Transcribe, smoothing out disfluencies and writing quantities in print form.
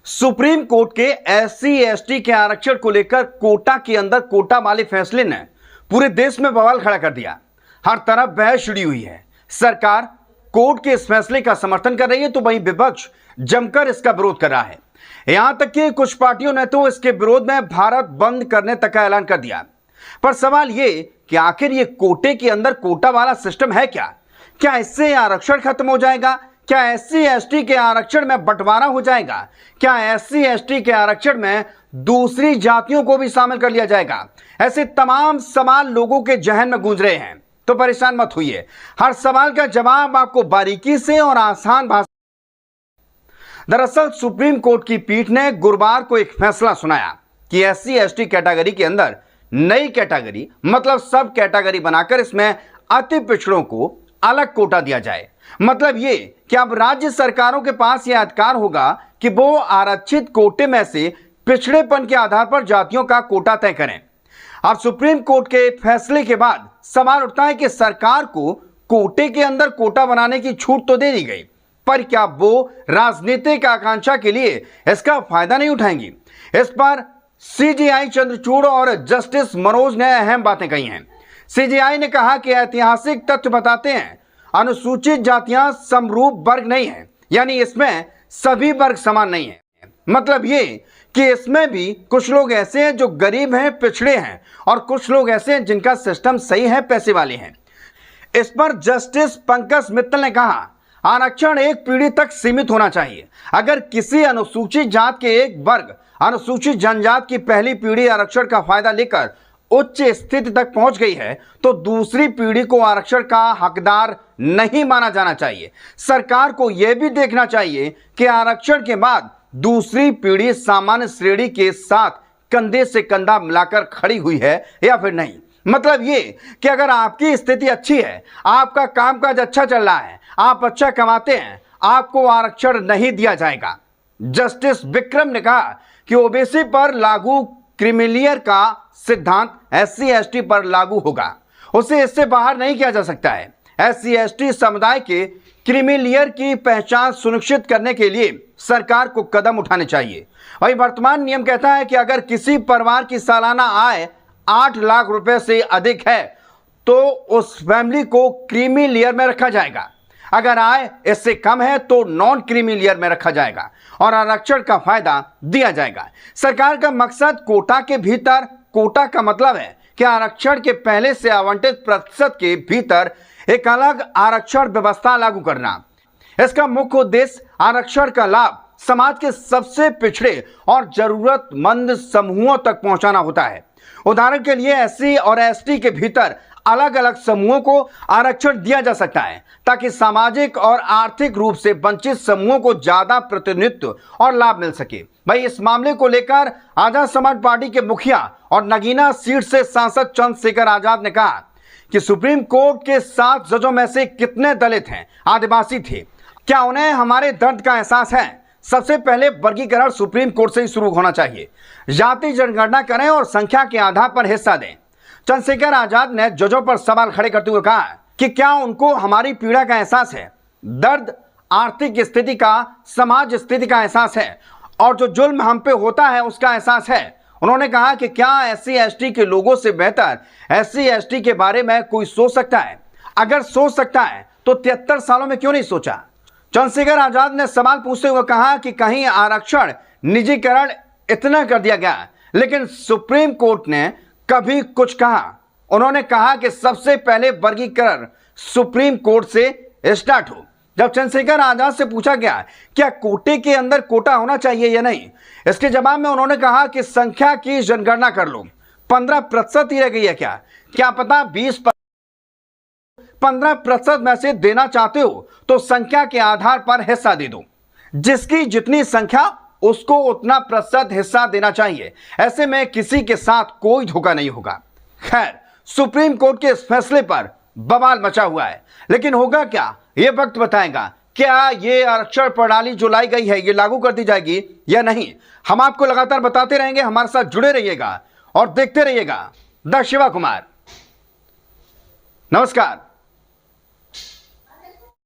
Supreme court के SC ST के आरक्षण को लेकर कोटा के अंदर कोटा वाले फैसले ने पूरे देश में बवाल खड़ा कर दिया। हर तरफ बहस छिड़ी हुई है। सरकार कोर्ट के इस फैसले का समर्थन कर रही है तो वहीं विपक्ष जमकर इसका विरोध कर रहा है। यहां तक कि कुछ पार्टियों ने तो इसके विरोध में भारत बंद करने तक का ऐलान कर दिया। पर सवाल ये कि आखिर ये कोटे के अंदर कोटा वाला सिस्टम है क्या इससे आरक्षण खत्म हो जाएगा? क्या एससी एसटी के आरक्षण में बंटवारा हो जाएगा? क्या एससी एसटी के आरक्षण में दूसरी जातियों को भी शामिल कर लिया जाएगा? ऐसे तमाम सवाल लोगों के जहन में गूंज रहे हैं। तो परेशान मत होइए, हर सवाल का जवाब आपको बारीकी से और आसान भाषा। दरअसल सुप्रीम कोर्ट की पीठ ने गुरुवार को एक फैसला सुनाया कि एससी एसटी कैटेगरी के अंदर नई कैटेगरी मतलब सब कैटेगरी बनाकर इसमें अति पिछड़ों को अलग कोटा दिया जाए। मतलब ये कि अब राज्य सरकारों के पास यह अधिकार होगा कि वो आरक्षित कोटे में से पिछड़ेपन के आधार पर जातियों का कोटा तय करें। अब सुप्रीम कोर्ट के फैसले के बाद सवाल उठता है कि सरकार को कोटे के अंदर कोटा बनाने की छूट तो दे दी गई, पर क्या वो राजनीतिक आकांक्षा के लिए इसका फायदा नहीं उठाएंगी? इस पर सीजेआई चंद्रचूड़ और जस्टिस मनोज ने अहम बातें कही हैं। सीजेआई ने कहा कि ऐतिहासिक तथ्य बताते हैं अनुसूचित जातियां समरूप वर्ग नहीं है, यानी इसमें सभी वर्ग समान नहीं है। मतलब ये कि इसमें भी कुछ लोग ऐसे हैं जो गरीब हैं, पिछड़े हैं, और कुछ लोग ऐसे हैं जिनका सिस्टम सही है, पैसे वाले हैं। इस पर जस्टिस पंकज मित्तल ने कहा आरक्षण एक पीढ़ी तक सीमित होना चाहिए। अगर किसी अनुसूचित जात के एक वर्ग अनुसूचित जनजात की पहली पीढ़ी आरक्षण का फायदा लेकर उच्च स्थिति तक पहुंच गई है तो दूसरी पीढ़ी को आरक्षण का हकदार नहीं माना जाना चाहिए। सरकार को यह भी देखना चाहिए कि आरक्षण के बाद दूसरी पीढ़ी सामान्य श्रेणी के साथ कंधे से कंधा मिलाकर खड़ी हुई है या फिर नहीं। मतलब ये कि अगर आपकी स्थिति अच्छी है, आपका कामकाज अच्छा चल रहा है, आप अच्छा कमाते हैं, आपको आरक्षण नहीं दिया जाएगा। जस्टिस विक्रम ने कहा कि ओबीसी पर लागू क्रीमीलेयर का सिद्धांत एससी एसटी पर लागू होगा, उसे इससे बाहर नहीं किया जा सकता है। एससी एसटी समुदाय के क्रीमीलेयर की पहचान सुनिश्चित करने के लिए सरकार को कदम उठाने चाहिए। वही वर्तमान नियम कहता है कि अगर किसी परिवार की सालाना आय 8 लाख रुपए से अधिक है तो उस फैमिली को क्रीमीलेयर में रखा जाएगा। अगर आय इससे कम है तो नॉन क्रीमीलेयर में रखा जाएगा और आरक्षण का फायदा दिया जाएगा। सरकार का मकसद कोटा के भीतर, कोटा का मतलब है कि आरक्षण के पहले से आवंटित प्रतिशत के भीतर एक अलग आरक्षण व्यवस्था लागू करना। इसका मुख्य उद्देश्य आरक्षण का लाभ समाज के सबसे पिछड़े और जरूरतमंद समूहों तक पहुंचाना होता है। उदाहरण के लिए एससी और एसटी के भीतर अलग अलग समूहों को आरक्षण दिया जा सकता है ताकि सामाजिक और आर्थिक रूप से वंचित समूहों को ज्यादा प्रतिनिधित्व और लाभ मिल सके। भाई इस मामले को लेकर आजाद समाज पार्टी के मुखिया और नगीना सीट से सांसद चंद्रशेखर आजाद ने कहा कि सुप्रीम कोर्ट के 7 जजों में से कितने दलित हैं, आदिवासी थे, क्या उन्हें हमारे दर्द का एहसास है? सबसे पहले वर्गीकरण सुप्रीम कोर्ट से ही शुरू होना चाहिए। जाति जनगणना करें और संख्या के आधार पर हिस्सा दें। चंद्रशेखर आजाद ने जजों पर सवाल खड़े करते हुए कहा कि क्या उनको हमारी पीड़ा का एहसास है, दर्द, आर्थिक स्थिति का, समाज स्थिति का एहसास है और जो जुल्म हम पे होता है उसका एहसास है। उन्होंने कहा कि क्या एससी एसटी के लोगों से बेहतर एससी एसटी के बारे में कोई सोच सकता है? अगर सोच सकता है तो 73 सालों में क्यों नहीं सोचा? चंद्रशेखर आजाद ने सवाल पूछते हुए कहा कि कहीं आरक्षण निजीकरण इतना कर दिया गया, लेकिन सुप्रीम कोर्ट ने कभी कुछ कहा? उन्होंने कहा कि सबसे पहले वर्गीकरण सुप्रीम कोर्ट से स्टार्ट हो। जब चंद्रशेखर आजाद से पूछा गया क्या कोटे के अंदर कोटा होना चाहिए या नहीं, इसके जवाब में उन्होंने कहा कि संख्या की जनगणना कर लो, 15% ही रह गई है, क्या पता 15% में से देना चाहते हो तो संख्या के आधार पर हिस्सा दे दो। जिसकी जितनी संख्या उसको उतना प्रतिशत हिस्सा देना चाहिए। ऐसे में किसी के साथ कोई धोखा नहीं होगा। खैर, सुप्रीम कोर्ट के इस फैसले पर बवाल मचा हुआ है, लेकिन होगा क्या यह वक्त बताएगा। क्या ये आरक्षण प्रणाली जो लाई गई है ये लागू कर दी जाएगी या नहीं? हम आपको लगातार बताते रहेंगे। हमारे साथ जुड़े रहिएगा और देखते रहिएगा द शिवा कुमार। नमस्कार।